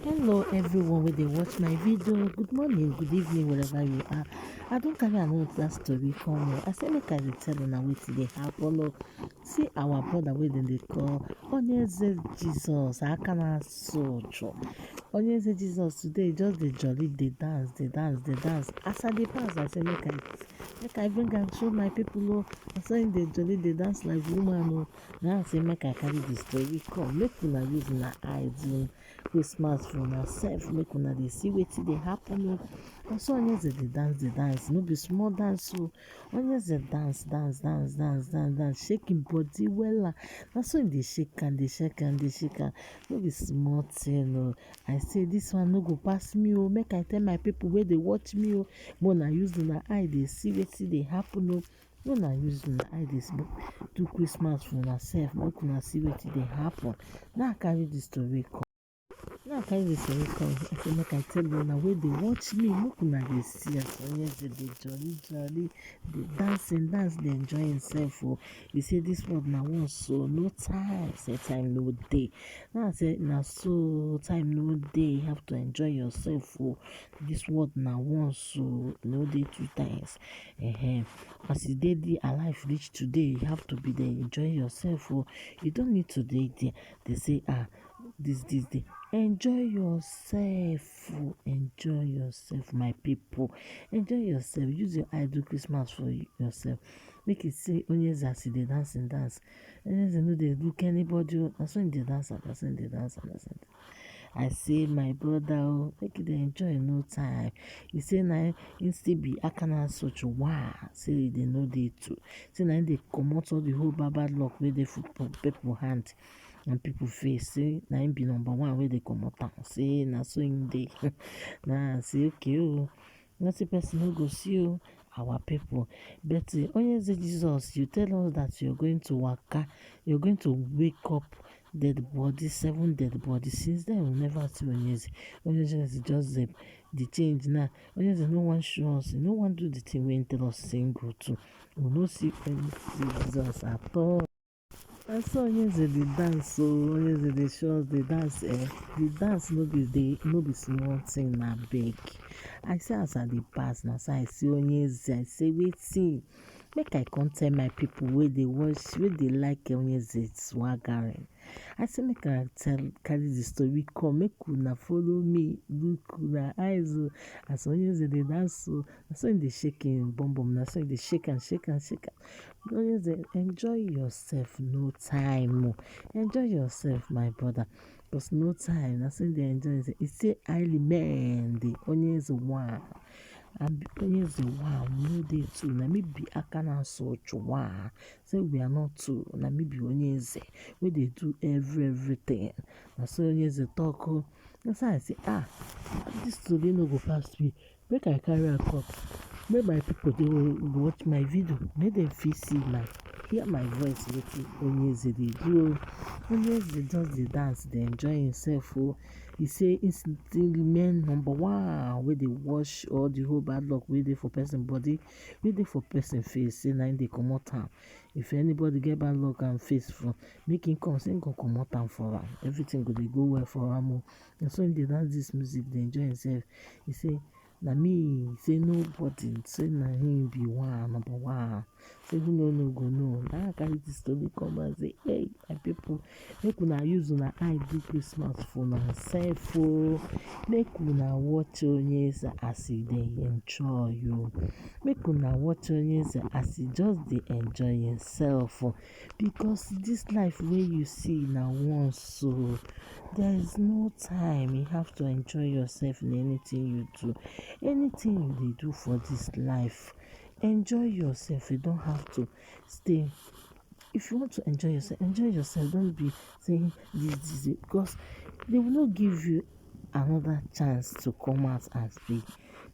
Hello everyone wey dey watch my video. Good morning, good evening, wherever you are. I don carry another story come o. I say make I dey tell una wetin dey happen o. See our brother wey dem dey call Onyeze Jesus Akanasocho. Onyeze Jesus today just dey jolly, dey dance, dey dance, dey dance. As I dey pass, I say make I bring am show my people o. Na so him dey jolly, dey dance like woman o. Now I say make I carry the story come, make una use una eye do Christmas for una sef, make una dey see wetin dey happen o. Na so Onyeze dey dance, no be small dance o. Onyeze dance, shake him body wella. Na so him dey shake am, dey shake am, dey shake am. No be small thing o. I say this one no go pass me o. Make I tell my people wey dey watch me o. Make una use una eye dey see wetin dey happen o. Make una use una eye dey do Christmas for una sef, make una see wetin dey happen. Now I carry the story come. I say make I tell una wey dey watch me, make una dey see as Onyeze dey jolly, dey dance, dey enjoy himself o. He say this world na once o, no time, say time no dey. Now I say na so time no dey, you have to enjoy yourself o. This world na once o, no dey two times. As you dey alive reach today, you have to be there, enjoy yourself o. You don't need to dey there. They say this day. Enjoy yourself, my people. Enjoy yourself. Use your eye do Christmas for yourself. Make it say Onyeze as he dey dance. Onyeze no dey look anybody o. Na so him dey dance. I say my brother o, make you dey enjoy, no time. He say na him still be Akanasocho. Wow, say he dey no dey too. Say na him dey comot all the whole bad luck wey dey for people hand and people face. Say na him be number one wey dey comot am. Say na so him dey. Nah, say okay o. Nothing person no go see o. Our people. But Onyeze Jesus, you tell us that you're going to waka, you're going to wake up dead body, 7 dead bodies. Since then, we never see Onyeze. Onyeze is just the change now. Onyeze no one show us, no one do the thing we tell us saying go to. We no see Onyeze Jesus at all. And so Onyeze dey dance, so Onyeze dey show us the dance. The dance no be small thing, na big. I say as I dey pass, na so I see Onyeze. I say wetin, make I come tell my people wey dey watch, wey dey like Onyeze swaggering. I say make I carry the story come, make una follow me, look una eyes o. As Onyeze dey dance o, na so him dey shake him bum, na so him dey shake am. Onyeze, enjoy yourself, no time o. Enjoy yourself, my brother, because no time. Na so him dey enjoy. He say I remain the Onyeze one. And Onyeze one, no dey two. Na me be Akanasocho one. Say we are not two. Na me be Onyeze. We dey do everything. Na so Onyeze talk o. Na so I say this story no go pass me. Make I carry am come. Make my people dey watch my video. Make dem fit see hear my voice. Wetin Onyeze dey do o. Onyeze just dey dance, dey enjoy himself o. He say he still remain number one wey dey wash all the whole bad luck wey dey for person body, wey dey for person face. Say na him dey comot am. If anybody get bad luck and face from, make him come, say him go comot am for am. Everything go dey go well for am o. Na so him dey dance this music, dey enjoy himself. He say na me, say nobody, say na him be number one. Say who no know go know. Now I carry the story come and say, hey, my people, make una use una eye do Christmas for una sef o. Make una watch Onyeze as he dey enjoy o. Make una watch Onyeze as he just dey enjoy himself o. Because this life wey you see na once o. There is no time. You have to enjoy yourself in anything you do. Anything you dey do for this life, enjoy yourself. You don't have to stay. If you want to enjoy yourself. Don't be saying this because they will not give you another chance to come out and speak.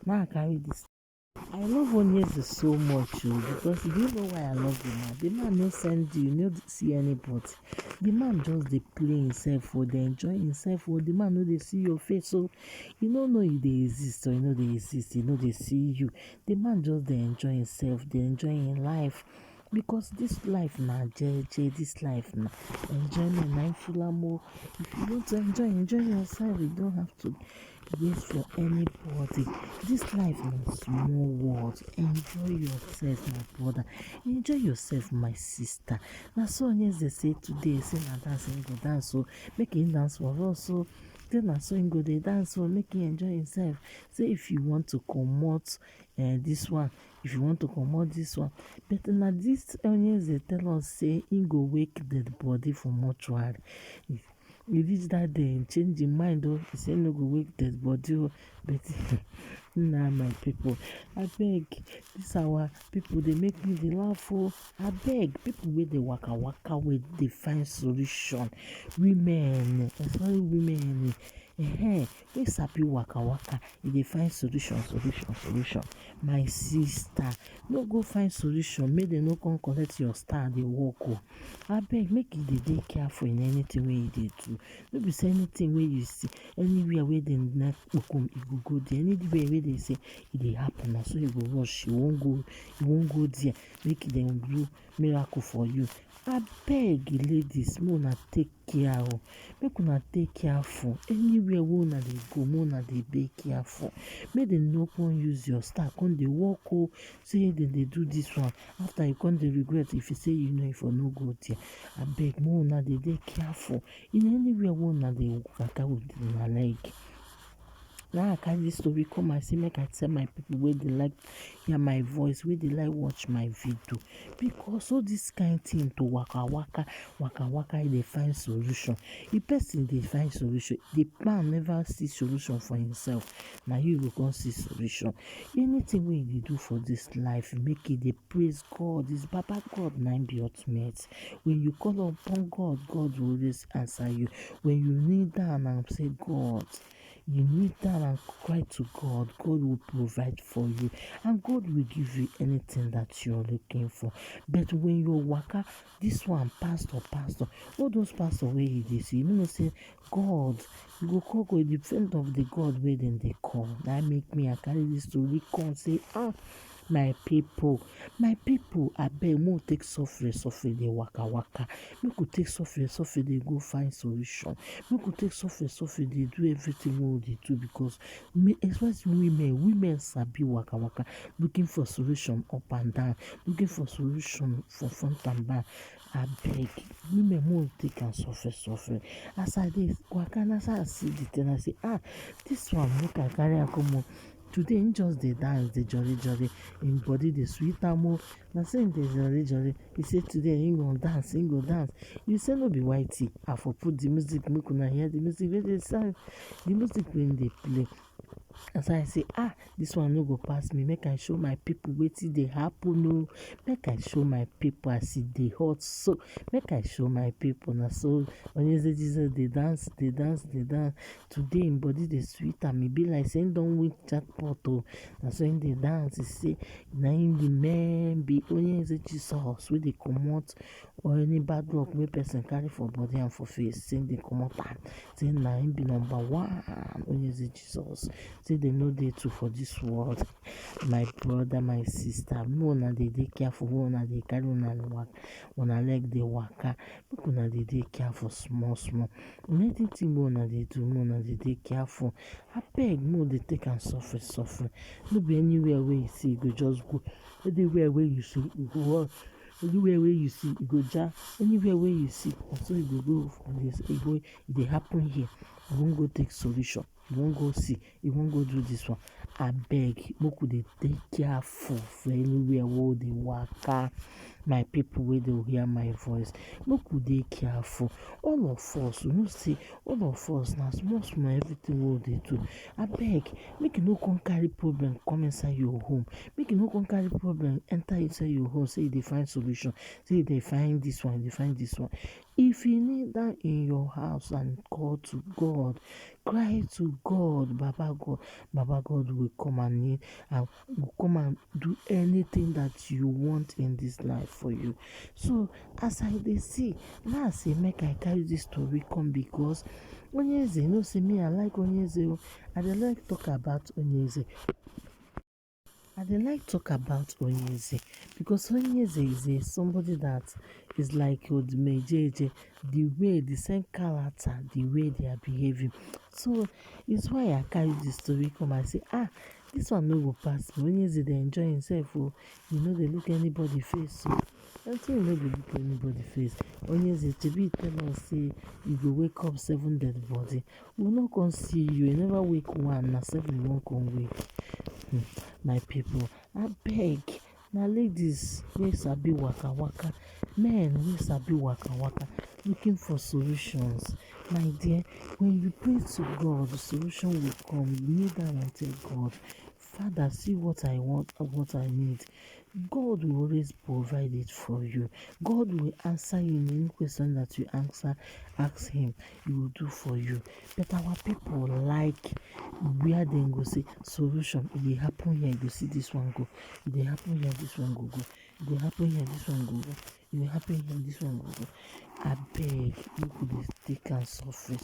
Now I carry this. I love Onyeze so much because do you know why I love the man? The man no send you, no see anybody. The man just dey play himself or dey enjoy himself or the man no dey see your face. So you don't know you dey exist or you know dey exist, you know dey see you. The man just dey enjoy himself, dey enjoy him life. because this life na jeje, this life na enjoyment na full am. If you want to enjoy yourself. You don't have to wait for anybody. This life na small world. Enjoy yourself, my brother. Enjoy yourself, my sister. Na so Onyeze say today, say na dance him go dance, so make him dance for us. So say na so him go dey dance, so make him enjoy himself. Say if you want to comot this one, if you want to comot this one, but na this Onyeze tell us say him go wake dead body for mortuary. He reach that day, him change him mind. He say no go wake dead body. But nah, my people, abeg, this our people dey make me dey laugh. Abeg, people wey dey waka waka wey dey find solution, women, especially women, wey sabi waka waka, e dey find solution. My sister, no go find solution make dem no come collect your star dey work. Abeg, make you dey careful in anything wey you dey do. No be say anything wey you see, anywhere wey dem knack kpokom, you go go there. Anywhere wey dey say e dey happen, na so you go rush. You wan go there make dem do miracle for you. Abeg, ladies, make una take care. Make una dey careful. Anywhere wey una dey go, make una dey careful. Make dem no come use your star come dey work. Say dem dey do this one, after you come dey regret if you say you know if you no go there. Abeg, make una dey careful in anywhere wey una dey waka with una leg. Now I carry this story come. I say make I tell my people wey dey like hear my voice, wey dey like watch my video, because all this kind thing to waka waka, e dey find solution. If person dey find solution, the man never see solution for himself. Na you go come see solution. Anything wey you dey do for this life, make you dey praise God. This Baba God na him be ultimate. When you call upon God, God will always answer you. When you kneel down and say God, you kneel down and cry to God, God will provide for you, and God will give you anything that you're looking for. But when you waka, this one pastor, all those pastor wey you dey see, you know say God, you go call God, the friend of the God wey dem dey call. That make me I carry this story come say, my people, abeg, make we take suffer dey waka. Make we take suffer dey go find solution. Make we take suffer dey do everything wey we dey do, because especially women sabi waka, looking for solution up and down, looking for solution for front and back. Abeg, women, make we take am suffer. As I dey waka, na so I see the thing. I say, this one make I carry am come. Today him just dey dance, dey jolly, him body dey sweet am. Na so him dey jolly. He say today him go dance. You say no be whitey, I for put the music, make una hear the music wey dey sound, the music wey dey play. As I say, this one no go pass me. Make I show my people wetin dey happen. Make I show my people as e dey hot so. Make I show my people. Na so Onyeze Jesus dey dance. Today him body dey sweet am. E be like say him don win jackpot. Na so him dey dance. He say na him the man be Onyeze Jesus wey dey comot or any bad luck wey person carry for body and for face. Say him dey comot am. Say na him be number one. Onyeze Jesus. Say dem no dey two for this world. My brother, my sister, make una dey careful. Make una dey carry una leg dey waka. Make una dey careful small. Anything wey una dey do, make una dey careful. Abeg, make we dey take am suffer. No be anywhere wey you see, you go just go. Anywhere wey you see, you go walk. Anywhere wey you see, you go jam. Anywhere wey you see, so you go go for this. E dey happen here. You wan go take solution. You wan go see. You wan go do this one. Abeg, make we dey take careful for anywhere wey we dey waka. My people wey dey hear my voice, make we dey careful. All of us, you know say all of us na small everything wey we dey do. Abeg, make you no come carry problem come inside your home. Make you no come carry problem enter inside your home. Say you dey find solution. Say you dey find this one. If you kneel down in your house and call to God, cry to God, Baba God will come and kneel and will come and do anything that you want in this life for you. So as I dey see, now I say make I carry this story come, because Onyeze, you know say me I like Onyeze. I dey like talk about Onyeze. I dey like talk about Onyeze because Onyeze is somebody that is like Odumejeje, the same character, the way they are behaving. So it's why I carry the story come and say, this one no go pass me. Onyeze dey enjoy himself, oh, he no dey look anybody face, so until you no dey look anybody face. Onyeze Shebi tell us say you go wake up 7 dead body. We no come see you, you never wake one, na 7 you wan come wake. My people, abeg, na ladies wey sabi waka waka, men wey sabi waka waka, looking for solutions. My dear, when you pray to God, the solution will come. You kneel down and tell God, Father, see what I want and what I need. God will always provide it for you. God will answer you in any question that you ask him, he will do for you. But our people like where dem go say solution, e dey happen here, you go see this one go. E dey happen here, this one go go. E dey happen here, this one go go. E dey happen here, this one go go. Abeg, make we dey take am sofri.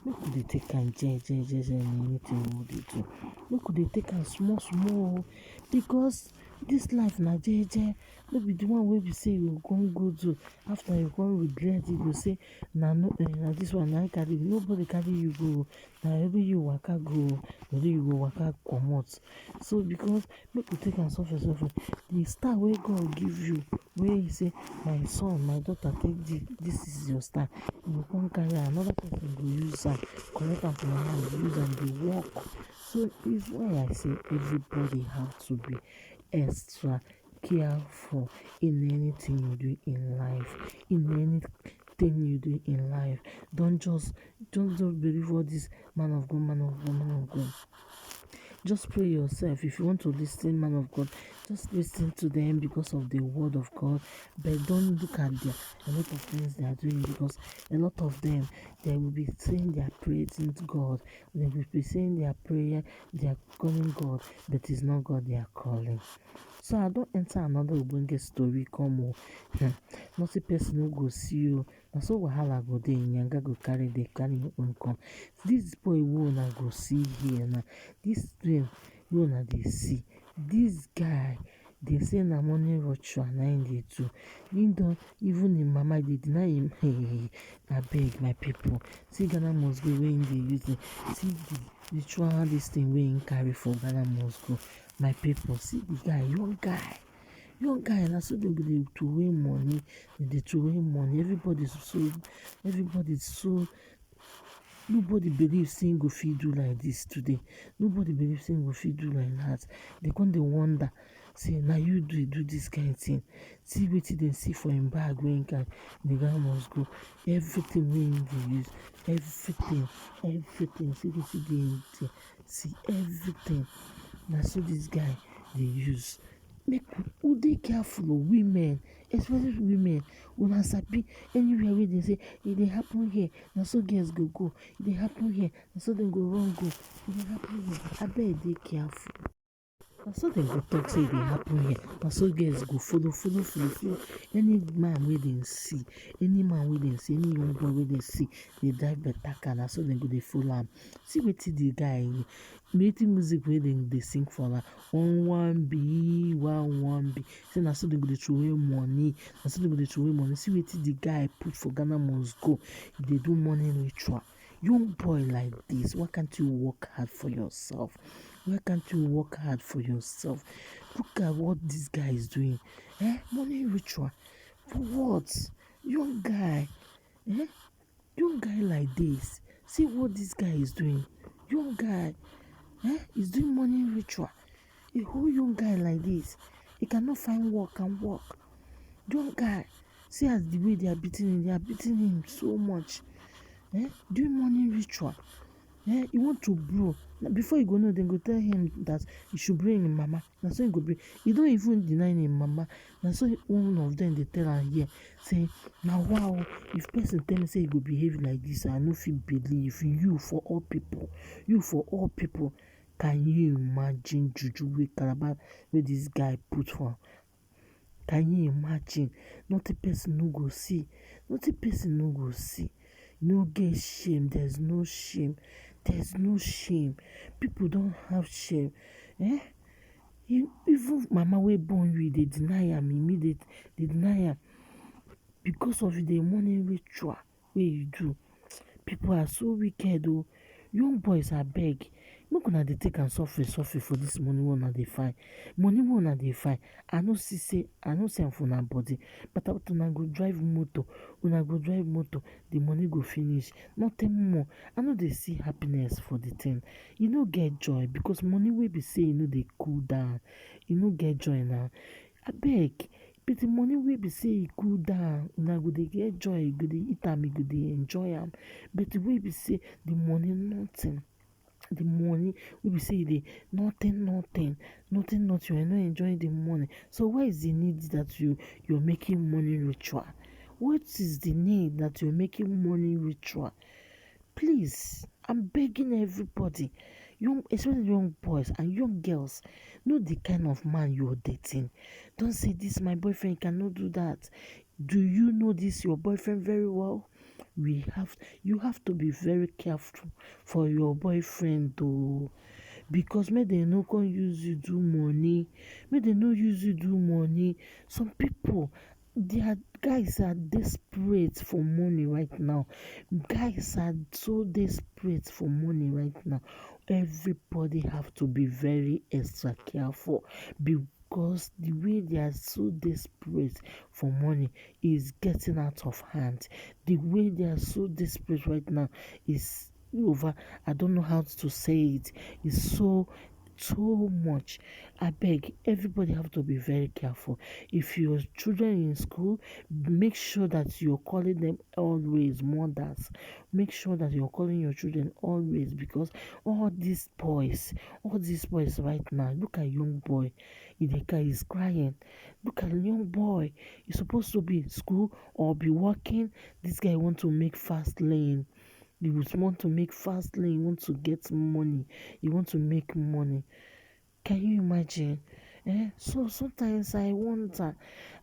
Make we dey take am jeje in anything wey we dey do. Make we dey take am small because this life na jeje. No be the one wey be say you come go do, after you come regret, you go say na this one na carry you. Nobody carry you go. Na only you waka go, only you go waka comot. So because make we take am sofri. The star wey God give you, wey he say, my son, my daughter, take this is your star. You go come carry am, another person go use am, collect am from your hand, use am dey work. So it's why I say everybody have to be extra careful in anything you do in life. Anything you do in life, don't just believe all this man of God. Just pray yourself. If you want to listen, man of God, just listen to them because of the word of God. But don't look at a lot of things they are doing, because a lot of them, they will be saying they are praising God. They will be saying their prayer, they are calling God, but it's not God they are calling. So I don't enter another ogbonge story come not a person who go see you. Na so wahala go dey, yanga go carry your own come. This boy wey una go see here now, this dream wey una dey see, this guy dey say na money ritual na him dey do. Him don even him mama dey deny him. Abeg my people, see Ghana must go wey him dey use, see the ritual this thing wey him carry for Ghana must go. My people, see the guy, young guy, na so dem go dey throway money, everybody's so nobody believes say him go fit do like this today. Nobody believes say him go fit do like that. They come dey wonder, say na you do this kind thing. See wetin dem see for him bag wey him carry. The guy must go. Everything wey him dey use, everything. See wetin dey him there. See everything. Na so this guy dey use. Make we dey careful, women, especially women. Una sabi anywhere wey dem say e dey happen here, na so girls go go. E dey happen here, na so dem go run go. E dey happen here. Abeg dey careful. Na so dem go talk say e dey happen here, na so girls go follow. Any man wey dem see, any young boy wey dem see dey drive better car, na so dem go dey follow am. See wetin the guy, wetin music wey dem dey sing for am, 1 1B. Say na so dem go dey throway money. See wetin the guy put for Ghana must go. He dey do money ritual. Young boy like this, why can't you work hard for yourself? Look at what this guy is doing. Money ritual. For what? Young guy like this. See what this guy is doing. Young guy, he's doing money ritual. A whole young guy like this, he cannot find work and work. Young guy, see as the way they are beating him so much. Doing money ritual. He want to blow. Before you go know, dem go tell him that he should bring him mama. Na so he go bring. He don't even deny him mama. Na so one of them dey tell am here, say, na wow, if person tell me say he go behave like this, I no fit believe. You for all people. Can you imagine juju wey this guy put for? Can you imagine? Not a person no go see. No get shame. There's no shame. People don't have shame. Even mama wey born you dey deny am immediate, dey deny am because of the morning ritual wey you do. People are so wicked oo. Young boys abeg, make una dey take am sofri sofri for dis money wey una dey find. Money wey una dey find, I no see am for una body, but una go drive motor, the money go finish, nothing more. I no dey see happiness for the thing. E no get joy because money wey be sey e no dey cool down, e no get joy na. Abeg, but the money wey be sey e cool down, una go dey get joy, you go dey eat am, you go dey enjoy am. But the wey be sey the money nothing, the money wey be sey e dey nothing, you are not enjoying the money. So where is the need that you're making money ritual? What is the need that you're making money ritual? Please, I'm begging everybody, especially young boys and young girls, know the kind of man you're dating. Don't say this my boyfriend cannot do that. Do you know this your boyfriend very well? You have to be very careful for your boyfriend though, because make dem no come use you do money. Make dem no use you do money. Some people, their guys are desperate for money right now. Guys are so desperate for money right now. Everybody have to be very extra careful because the way they are so desperate for money is getting out of hand. The way they are so desperate right now is over. I don't know how to say it. It's so much. I beg everybody have to be very careful. If your children in school, make sure that you're calling them always mothers. Make sure that you're calling your children always, because all these boys right now, look at young boy, Ideka is crying. Look at young boy. You're supposed to be in school or be working. This guy want to make fast lane. He want to make fast lane. He want to get money. He want to make money. Can you imagine? So sometimes I wonder,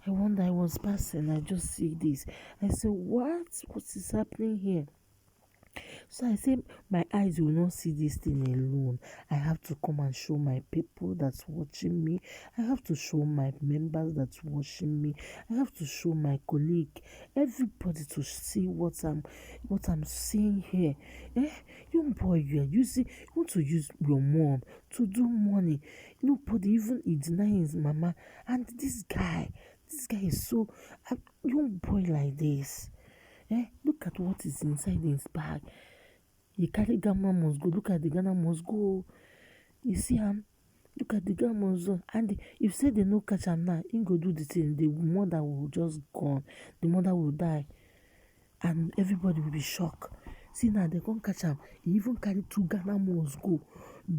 I was passing, I just see this. I said, what is happening here? So I say my eyes will not see this thing alone. I have to come and show my people that's watching me. I have to show my members that's watching me. I have to show my colleague, everybody to see what I'm seeing here. Young boy, you want to use your mom to do money. Nobody even denying his mama. And this guy is so young boy like this. Look at what is inside his bag. He carry Ghana must go. Look at the Ghana must go. You see him? Look at the Ghana must go. And if say they no catch him now, he go do the thing. The mother will just gone. The mother will die. And everybody will be shocked. See now, they can't catch him. He even carry 2 Ghana must go.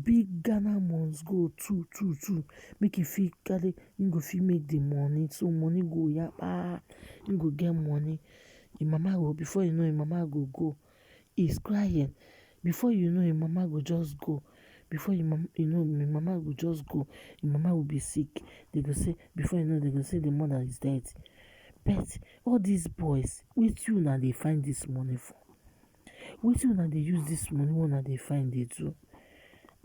Big Ghana must go. Two. Make it feel carry. He go feel make the money. So money go, yeah. He go get money. His mama go, before you know, his mama go. He's crying. Before you know, his mama go just go. Before you know, his mama will just go. His mama will be sick. They go say, before you know, they go say the mother is dead. But all these boys, with you now they find this money for. With you now they use this money when they find it too.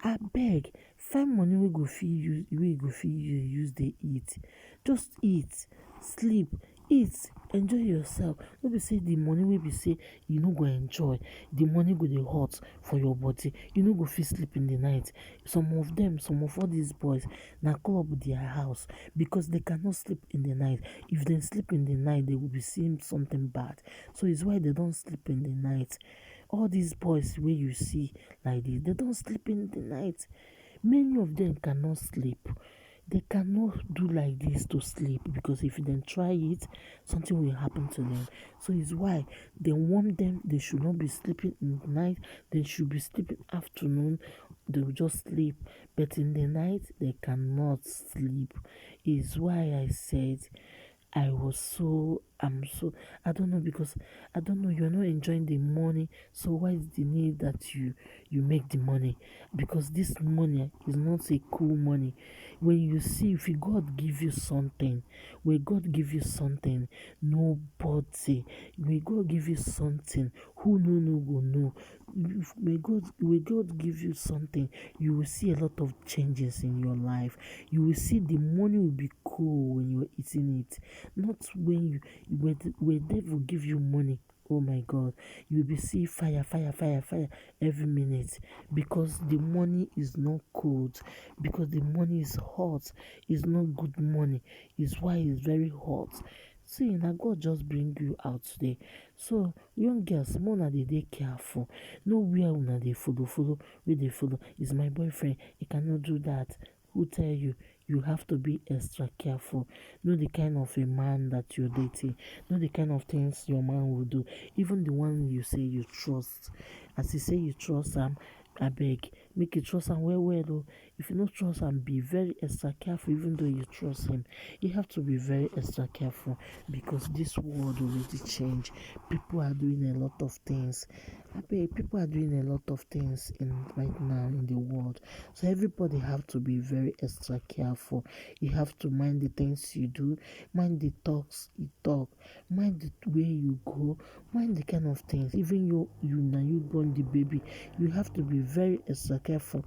I beg, find money we go feed you, use they eat. Just eat, sleep, eat, enjoy yourself. No be say the money wey be say you no go enjoy, the money go dey hot for your body. You no go fit sleep in the night. Some of all these boys na club their house because they cannot sleep in the night. If they sleep in the night, they will be seeing something bad. So it's why they don't sleep in the night. All these boys wey you see like this, they don't sleep in the night. Many of them cannot sleep. They cannot do like this to sleep because if they try it, something will happen to them. So it's why they warn them they should not be sleeping in the night. They should be sleeping afternoon. They will just sleep. But in the night, they cannot sleep. Is why I said I was so I don't know, because I don't know, you're not enjoying the money, so why is the need that you make the money? Because this money is not a cool money. When you see, if God give you something, when God give you something, nobody, when God give you something, who no go know. When God give you something, you will see a lot of changes in your life. You will see the money will be cool when you're eating it, not when when devil give you money. Oh my God, you will be see fire, fire, fire, fire every minute, because the money is not cold, because the money is hot. It's not good money. It's why it's very hot. See, now God just bring you out today. So young girls, more na dey careful. Nowhere una dey follow, where they follow. Is my boyfriend, he cannot do that. Who tell you? You have to be extra careful. Know the kind of a man that you're dating. Know the kind of things your man will do. Even the one you say you trust. As you say you trust him, I beg, make you trust him well though. If you don't trust him, be very extra careful. Even though you trust him, you have to be very extra careful, because this world already changed. People are doing a lot of things. I beg, people are doing a lot of things in right now in the world. So everybody have to be very extra careful. You have to mind the things you do, mind the talks you talk, mind the way you go, mind the kind of things. Even you now you born the baby, you have to be very extra careful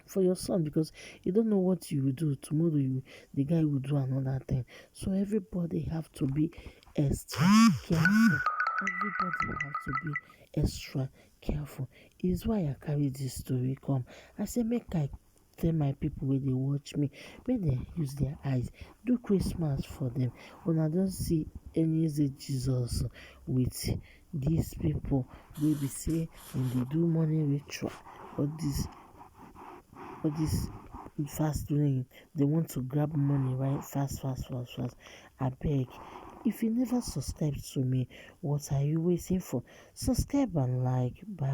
for your son, because you don't know what you will do tomorrow. The guy will do another thing. So everybody have to be extra careful. Everybody have to be extra careful. Is why I carry this story come. I say make I tell my people where they watch me, make they use their eyes, do Christmas for them. When I don't see any say Jesus with these people, they be say when they do money ritual, all this fast doing, they want to grab money right fast, fast, fast, fast. I beg, if you never subscribe to me, what are you waiting for? Subscribe and like. Bye.